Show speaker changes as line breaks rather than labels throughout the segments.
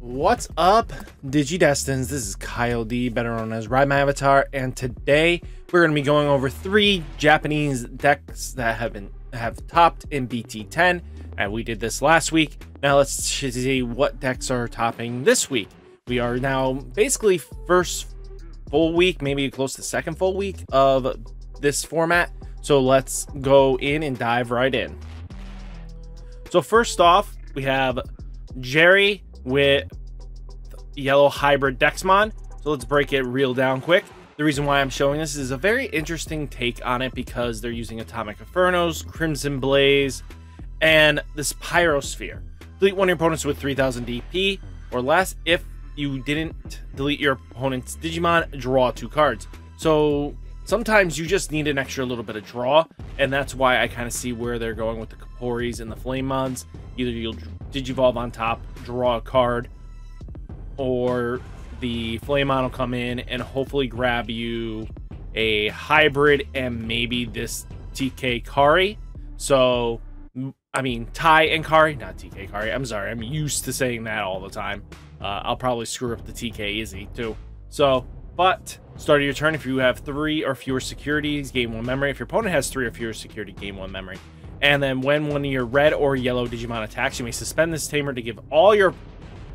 What's up, Digidestins? This is Kyle D, better known as RideMyAvatar, and today we're going to be going over 3 Japanese decks that have topped in BT10, and we did this last week. Now let's see what decks are topping this week. We are now basically first full week, maybe close to second full week of this format, so let's go in and dive right in. So first off, we have Jerry with yellow hybrid Dexmon. So let's break it real down quick. The reason why I'm showing this is a very interesting take on it because they're using Atomic Infernos, Crimson Blaze, and this Pyrosphere. Delete one of your opponents with 3000 DP or less. If you didn't delete your opponent's Digimon, draw 2 cards. So sometimes you just need an extra little bit of draw, and that's why I kind of see where they're going with the Kaporis and the Flamemons. Either you'll Digivolve on top, draw a card, or the Flamemon will come in and hopefully grab you a hybrid and maybe this TK Kari. So, I mean, Tai and Kari, not TK Kari. I'm sorry, I'm used to saying that all the time. I'll probably screw up the TK Izzy too. So, but start of your turn, if you have 3 or fewer securities, gain 1 memory. If your opponent has 3 or fewer security, gain 1 memory. And then when one of your red or yellow Digimon attacks, you may suspend this tamer to give all your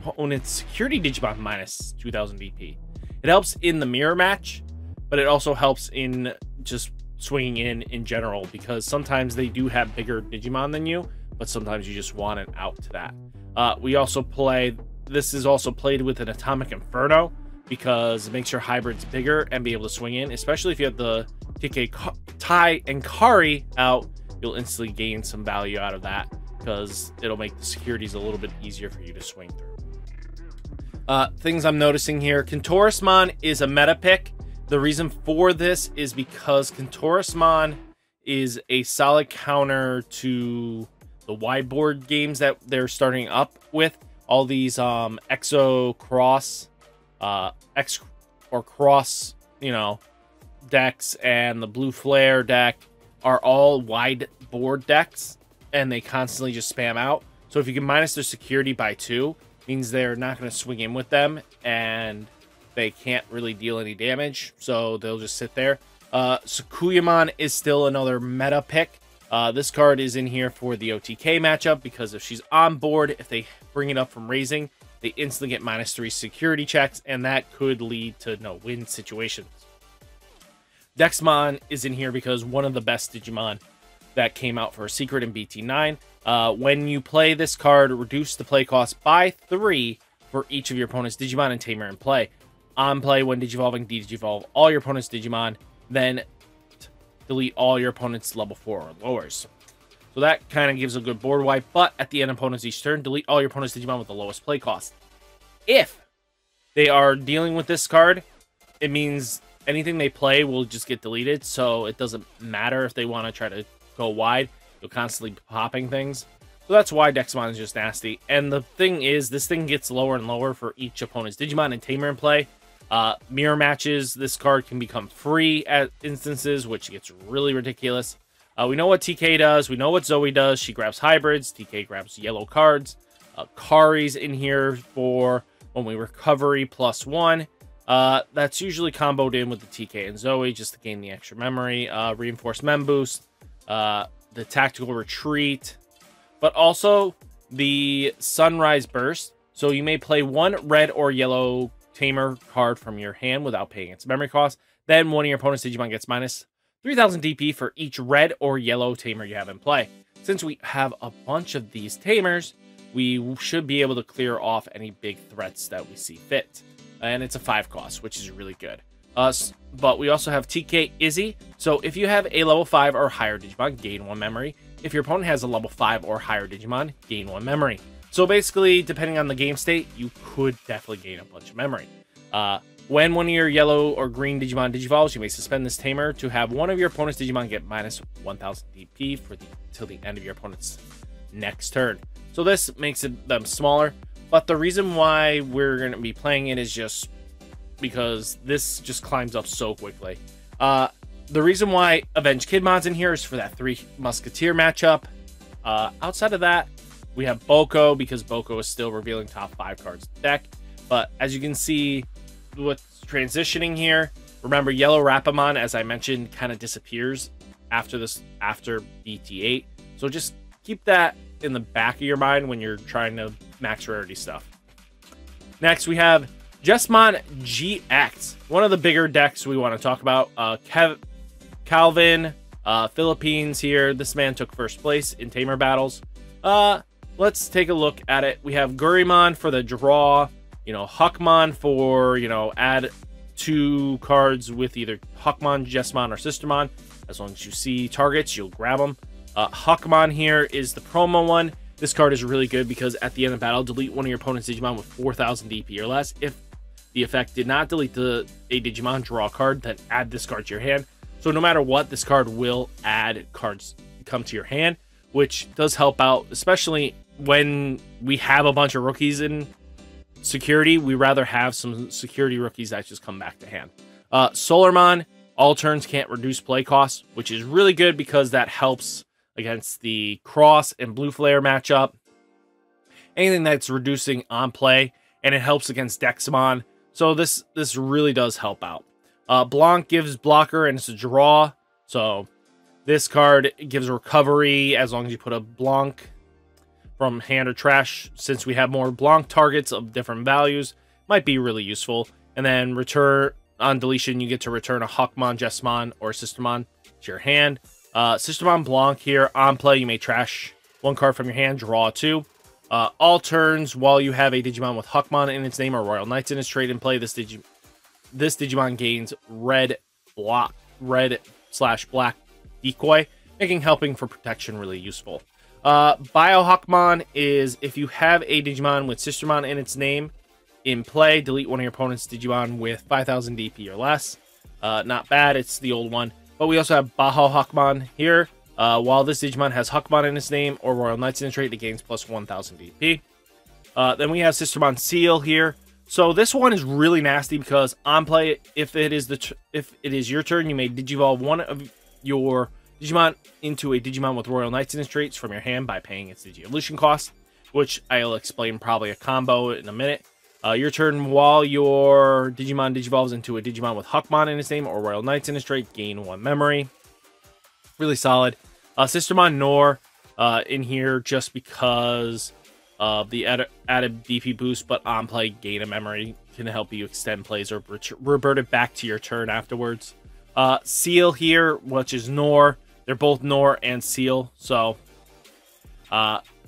opponent's security Digimon minus 2000 DP. It helps in the mirror match, but it also helps in just swinging in general, because sometimes they do have bigger Digimon than you, but sometimes you just want an out to that. We also play, this is also played with an Atomic Inferno, because it makes your hybrids bigger and be able to swing in, especially if you have the TK Tai and Kari out. You'll instantly gain some value out of that because it'll make the securities a little bit easier for you to swing through. Things I'm noticing here, Kentorismon is a meta pick. The reason for this is because Kentorismon is a solid counter to the wide board games that they're starting up with. All these Exo Cross, X or Cross, you know, decks, and the Blue Flare deck are all wide board decks, and they constantly just spam out. So if you can minus their security by 2, means they're not going to swing in with them, and they can't really deal any damage, so they'll just sit there. Sakuyamon is still another meta pick. This card is in here for the OTK matchup, because if she's on board, if they bring it up from raising, they instantly get minus 3 security checks, and that could lead to no-win situations. Dexmon is in here because one of the best Digimon that came out for a secret in BT9. When you play this card, reduce the play cost by 3 for each of your opponent's Digimon and Tamer in play. On play, when Digivolving, Digivolve all your opponent's Digimon, then delete all your opponent's level 4 or lowers. So that kind of gives a good board wipe, but at the end of opponent's each turn, delete all your opponent's Digimon with the lowest play cost. If they are dealing with this card, it means anything they play will just get deleted, so it doesn't matter if they want to try to go wide. You'll constantly be popping things. So that's why Dexmon is just nasty. And the thing is, this thing gets lower and lower for each opponent's Digimon and Tamer in play. Mirror matches, this card can become free at instances, which gets really ridiculous. We know what TK does. We know what Zoe does. She grabs hybrids. TK grabs yellow cards. Kari's in here for when we recovery +1. That's usually comboed in with the TK and Zoe just to gain the extra memory. Reinforced Mem Boost, the Tactical Retreat, but also the Sunrise Burst. So you may play 1 red or yellow Tamer card from your hand without paying its memory cost. Then one of your opponent's Digimon gets minus 3000 DP for each red or yellow Tamer you have in play. Since we have a bunch of these Tamers, we should be able to clear off any big threats that we see fit. And it's a 5 cost, which is really good. But we also have TK Izzy. So if you have a level 5 or higher Digimon, gain 1 memory. If your opponent has a level 5 or higher Digimon, gain 1 memory. So basically, depending on the game state, you could definitely gain a bunch of memory. When one of your yellow or green Digimon Digivolves, you may suspend this tamer to have one of your opponent's Digimon get minus 1000 DP till the end of your opponent's next turn. So this makes them smaller. But the reason why we're going to be playing it is just because this just climbs up so quickly. The reason why Avenged Kidmon's in here is for that 3 Musketeer matchup. Outside of that, We have Boko because Boko is still revealing top 5 cards of the deck. But as you can see, what's transitioning here, remember Yellow Rapamon, as I mentioned, kind of disappears after BT8. So just keep that in the back of your mind when you're trying to max rarity stuff. Next, we have Jesmon GX, one of the bigger decks we want to talk about. Calvin, Philippines here. This man took first place in Tamer battles. Let's take a look at it. We have Gurimon for the draw, Huckmon for, add 2 cards with either Huckmon, Jesmon, or Sistermon. As long as you see targets, you'll grab them. Huckmon here is the promo one. This card is really good because at the end of battle, delete one of your opponent's Digimon with 4,000 DP or less. If the effect did not delete a Digimon, draw a card, then add this card to your hand. So no matter what, this card will add cards come to your hand, which does help out, especially when we have a bunch of rookies in security. We rather have some security rookies that just come back to hand. Solarmon, all turns can't reduce play costs, which is really good because that helps against the Cross and Blue Flare matchup. Anything that's reducing on play, and it helps against Dexmon. So this really does help out. Blanc gives blocker, and it's a draw. So this card gives recovery as long as you put a Blanc from hand or trash. Since we have more Blanc targets of different values, might be really useful. And then return on deletion, you get to return a Huckmon, Jesmon, or Sistermon to your hand. Sistermon Blanc here, on play, you may trash 1 card from your hand, draw 2. All turns, while you have a Digimon with Huckmon in its name or Royal Knights in its trade in play, this Digimon gains red/black decoy, making helping for protection really useful. Bio Huckmon is if you have a Digimon with Sistermon in its name in play, delete one of your opponent's Digimon with 5,000 DP or less. Not bad, it's the old one. But we also have Baho Huckmon here. While this Digimon has Huckmon in its name or Royal Knights in its trait, it gains plus 1,000 DP. Then we have Sistermon Seal here. So this one is really nasty because on play, if it is your turn, you may Digivolve one of your Digimon into a Digimon with Royal Knights in its traits from your hand by paying its Digi-Evolution cost, which I'll explain probably a combo in a minute. Your turn, while your Digimon Digivolves into a Digimon with Huckmon in its name or Royal Knights in its trait, gain 1 memory. Really solid. Sistermon Nor in here just because of the added DP boost, but on play, gain a memory, can help you extend plays or revert it back to your turn afterwards. Seal here, which is Nor. They're both Nor and Seal, so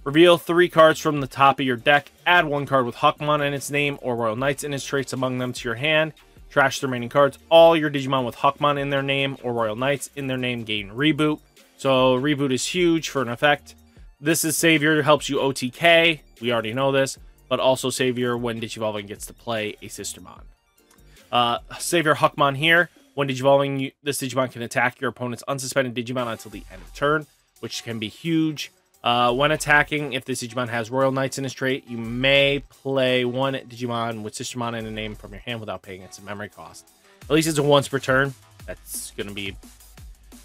reveal 3 cards from the top of your deck. Add 1 card with Huckmon in its name or Royal Knights in its traits among them to your hand. Trash the remaining cards. All your Digimon with Huckmon in their name or Royal Knights in their name gain Reboot. So Reboot is huge for an effect. This is Savior, helps you OTK. We already know this. But also Savior when Digivolving gets to play a Sistermon. Savior Huckmon here. When Digivolving, this Digimon can attack your opponent's unsuspended Digimon until the end of turn, which can be huge. When attacking, if this Digimon has Royal Knights in his trait, you may play 1 Digimon with Sistermon in a name from your hand without paying its memory cost. At least it's a once per turn. That's going to be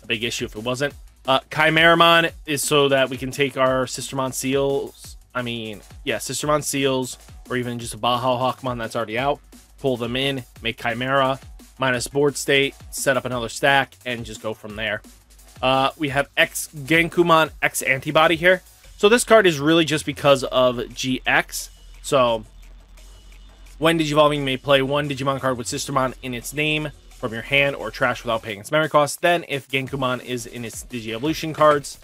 a big issue if it wasn't. Chimeramon is so that we can take our Sistermon Seals. Sistermon Seals, or even just a Baho Huckmon that's already out. Pull them in, make Chimera, minus board state, set up another stack, and just go from there. We have Genkumon X-antibody here. So this card is really just because of GX. So when Digivolving, you may play 1 Digimon card with Sistermon in its name from your hand or trash without paying its memory cost. Then if Genkumon is in its Digi-Evolution cards,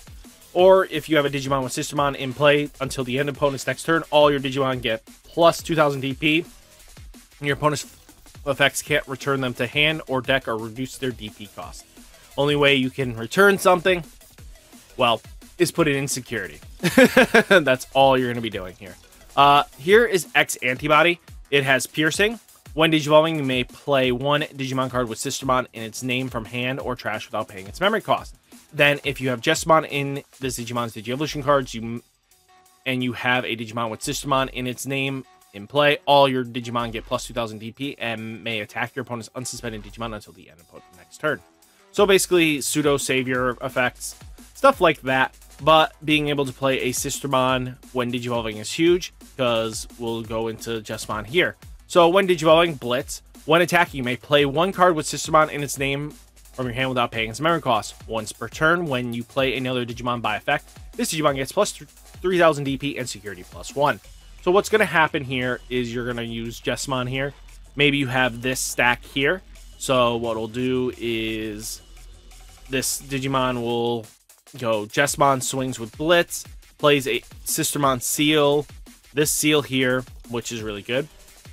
or if you have a Digimon with Sistermon in play until the end of opponent's next turn, all your Digimon get plus 2,000 DP. And your opponent's effects can't return them to hand or deck or reduce their DP cost. Only way you can return something, well, is put it in security. That's all you're going to be doing here. Here is X-antibody. It has piercing. When Digivolving, you may play 1 Digimon card with Sistermon in its name from hand or trash without paying its memory cost. Then, if you have Jesmon in this Digimon's Digi-Evolution cards, and you have a Digimon with Sistermon in its name in play, all your Digimon get plus 2,000 DP and may attack your opponent's unsuspended Digimon until the end of the next turn. So basically, pseudo savior effects, stuff like that. but being able to play a Sistermon when Digivolving is huge, because we'll go into Jesmon here. So when Digivolving, Blitz. When attacking, you may play one card with Sistermon in its name from your hand without paying its memory cost. Once per turn, when you play another Digimon by effect, this Digimon gets plus 3000 DP and security +1. So what's going to happen here is you're going to use Jesmon here. Maybe you have this stack here. So what we'll do is this Digimon will go Jesmon swings with Blitz, plays a Sistermon seal, this seal here, which is really good.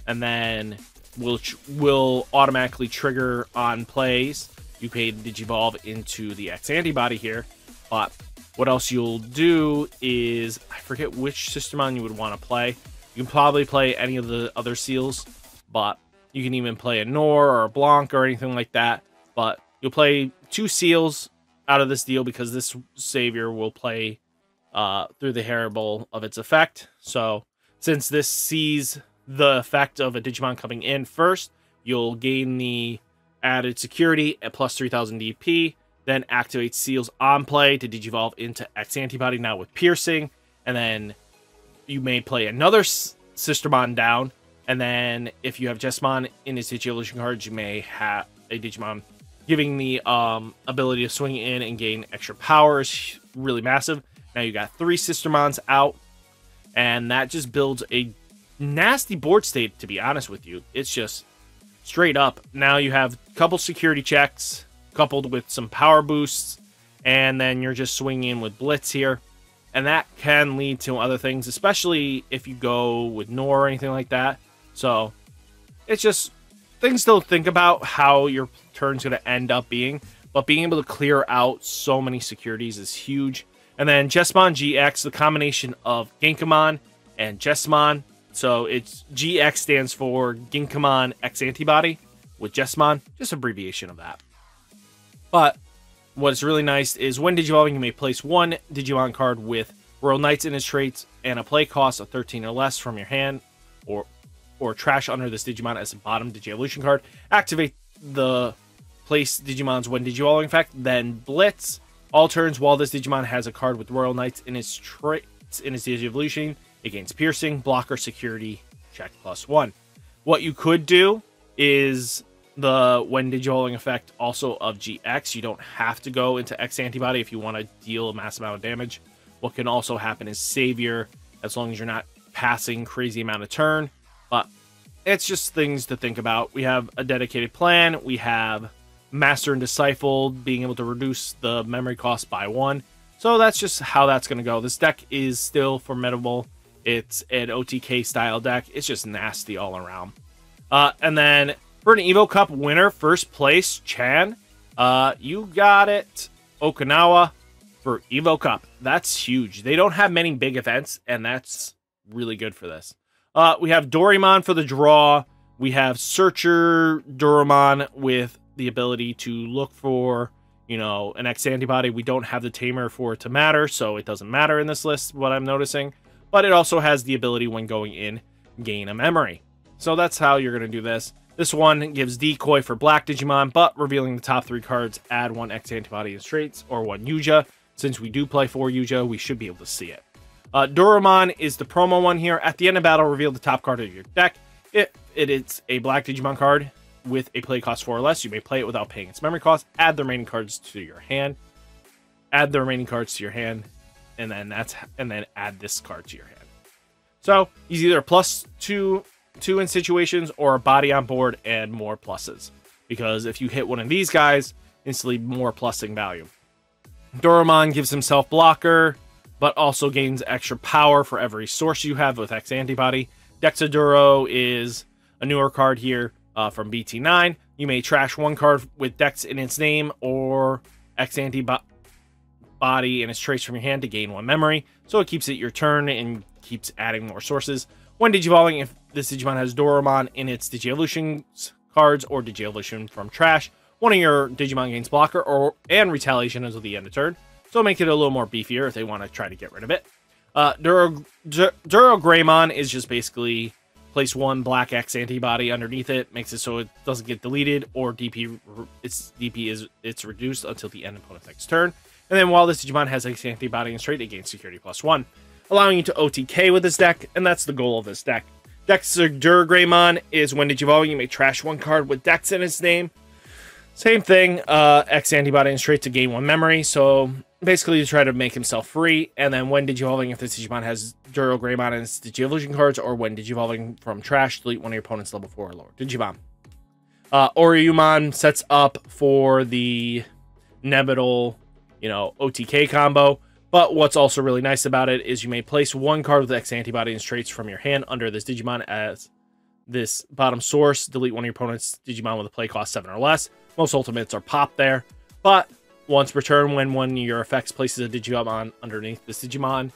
And then will automatically trigger on plays. You pay Digivolve into the X-antibody here. But what else you'll do is, I forget which Sistermon you would want to play. You can probably play any of the other seals, but you can even play a Nor or a Blanc or anything like that. But you'll play 2 seals out of this deal because this savior will play through the variable of its effect. So since this sees the effect of a Digimon coming in first, you'll gain the added security at plus 3000 DP, then activate seals on play to Digivolve into X-antibody now with piercing, and then you may play another Sistermon down, and then if you have Jesmon in its Digievolution cards, you may have a Digimon giving the ability to swing in and gain extra power is really massive. Now you got 3 Sistermons out, and that just builds a nasty board state, to be honest with you. It's just straight up. Now you have a couple security checks coupled with some power boosts, and then you're just swinging in with Blitz here. And that can lead to other things, especially if you go with Nor or anything like that. So it's just things to think about how your turn's going to end up being. But being able to clear out so many securities is huge. And then Jesmon GX, the combination of Genkamon and Jesmon. So it's GX stands for Genkamon X-antibody with Jesmon, just abbreviation of that. But what's really nice is when Digivolving, you may place one Digimon card with Royal Knights in its traits and a play cost of 13 or less from your hand, or trash under this Digimon as a bottom Digievolution card. Activate the place Digimons when Digivolving effect, then Blitz. All turns while this Digimon has a card with Royal Knights in its traits in its Digievolution, it gains piercing, blocker, security, check +1. What you could do is the when Digivolving effect also of GX. You don't have to go into X-antibody if you want to deal a massive amount of damage. What can also happen is Savior, as long as you're not passing crazy amount of turn. But it's just things to think about. We have a dedicated plan. We have Master and Disciple being able to reduce the memory cost by 1. So that's just how that's going to go. This deck is still formidable. It's an OTK style deck. It's just nasty all around. And then for an Evo Cup winner, first place, Chan, you got it. Okinawa for Evo Cup. That's huge. They don't have many big events, and that's really good for this. We have Doraemon for the draw. We have Searcher Doraemon with the ability to look for, you know, an X-antibody. We don't have the Tamer for it to matter, so it doesn't matter in this list, what I'm noticing. But it also has the ability when going in, gain a memory. So that's how you're going to do this. This one gives Decoy for Black Digimon, but revealing the top 3 cards, add 1 X-antibody in traits or 1 Yuja. Since we do play 4 Yuja, we should be able to see it. Doraemon is the promo one here. At the end of battle, reveal the top card of your deck. If it is a Black Digimon card with a play cost 4 or less, you may play it without paying its memory cost. Add the remaining cards to your hand. Add the remaining cards to your hand, and then add this card to your hand. So he's either a +2 in situations or a body on board and more pluses. Because if you hit one of these guys, instantly more plussing value. Doraemon gives himself blocker, but also gains extra power for every source you have with X-antibody. Dexaduro is a newer card here from BT9. You may trash one card with Dex in its name or X-antibody in its trace from your hand to gain 1 memory. So it keeps it your turn and keeps adding more sources. When Digivolving, if this Digimon has Doraemon in its Digievolution cards or Digievolution from trash, one of your Digimon gains blocker and retaliation until the end of turn. So make it a little more beefier if they want to try to get rid of it. Durogreymon is just basically place 1 black X-antibody underneath it, makes it so it doesn't get deleted or its DP is reduced until the end of opponent's next turn. And then while this Digimon has X-antibody and trait, it gains security +1, allowing you to OTK with this deck, and that's the goal of this deck. Dexmon is when Digivolving, you may trash one card with Dex in its name. Same thing, X-antibody and trait to gain 1 memory, so basically you try to make himself free, and then when Digivolving, if this Digimon has Durogreymon in its Digievolution cards, or when Digivolving from trash, delete one of your opponent's level 4 or lower Digimon. Oriyumon sets up for the Nebital, OTK combo. But what's also really nice about it is you may place one card with X-antibody and traits from your hand under this Digimon as this bottom source. Delete one of your opponent's Digimon with a play cost 7 or less. Most ultimates are popped there. But once per turn, when one of your effects places a Digimon underneath this Digimon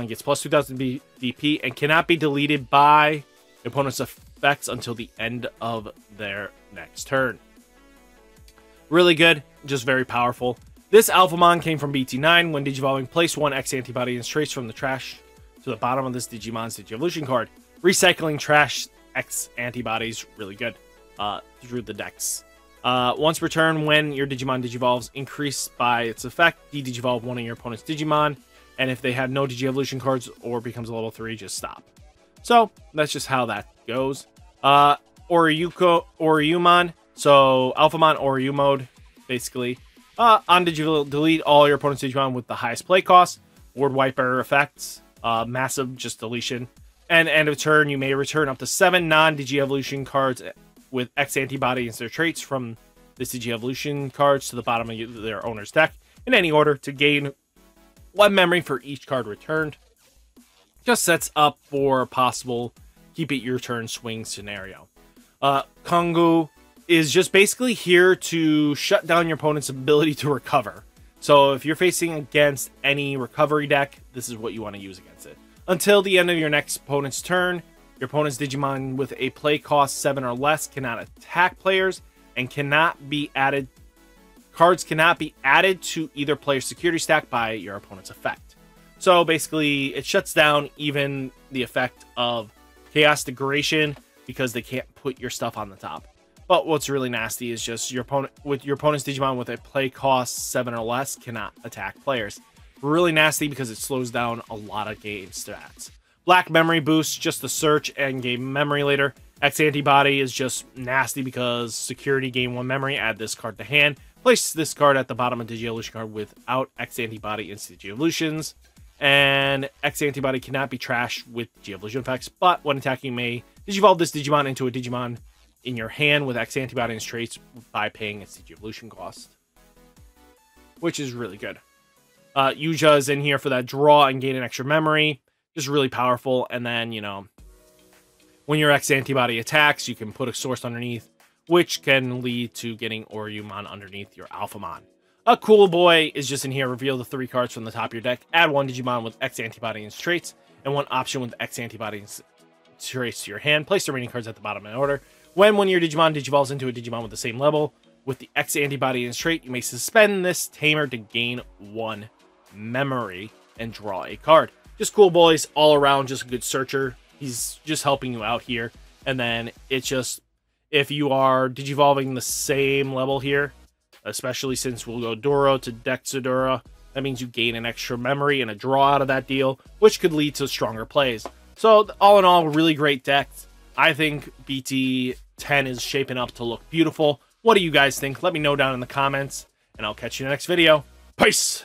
gets plus 2000 DP and cannot be deleted by the opponent's effects until the end of their next turn. Really good, just very powerful. This Alphamon came from BT9 when Digivolving. Place one X-antibody and trace from the trash to the bottom of this Digimon's Digievolution card. Recycling trash X-antibodies, really good through the decks. Once per turn, when your Digimon Digivolves, increase by its effect, de-Digivolve one of your opponent's Digimon, and if they have no Digievolution cards or becomes a level 3, just stop. So, that's just how that goes. Oriyumon, so Alphamon Oriyu mode, basically. On Digivolve, delete all your opponent's Digimon with the highest play cost. Ward Wiper effects. Massive, just deletion. And end of turn, you may return up to 7 non-Digievolution cards with X-antibody and their traits from this Digievolution cards to the bottom of their owner's deck in any order to gain 1 memory for each card returned. Just sets up for a possible keep it your turn swing scenario. Kongu is just basically here to shut down your opponent's ability to recover. So if you're facing against any recovery deck, this is what you want to use against it. Until the end of your next opponent's turn, your opponent's Digimon with a play cost 7 or less cannot attack players and cannot be added. Cards cannot be added to either player's security stack by your opponent's effect. So basically, it shuts down even the effect of Chaos Degradation because they can't put your stuff on the top. But what's really nasty is just your opponent's Digimon with a play cost 7 or less cannot attack players. Really nasty because it slows down a lot of game stats. Black Memory Boost, just the search and gain memory later. X-antibody is just nasty because security gain 1 memory, add this card to hand. Place this card at the bottom of Digievolution card without X-antibody instant Digievolutions. And X-antibody cannot be trashed with Digievolution effects, but when attacking may Digivolve this Digimon into a Digimon in your hand with X-antibody and traits by paying its Digievolution cost, which is really good. Yuja is in here for that draw and gain an extra memory, just really powerful. And then, when your X-antibody attacks, you can put a source underneath, which can lead to getting Oriyumon underneath your Alphamon. A Cool Boy is just in here. Reveal the 3 cards from the top of your deck. Add 1 Digimon with X-antibody and traits, and 1 option with X-antibody and traits to your hand. Place the remaining cards at the bottom in order. When one of your Digimon Digivolves into a Digimon with the same level with the X-antibody and trait, you may suspend this tamer to gain 1 memory and draw a card. Just Cool Boys all around, just a good searcher. He's just helping you out here. And then it's just, if you are Digivolving the same level here, especially since we'll go Duro to Dexadura, that means you gain an extra memory and a draw out of that deal, which could lead to stronger plays. So all in all, really great deck. I think BT10 is shaping up to look beautiful. What do you guys think? Let me know down in the comments, and I'll catch you in the next video. Peace!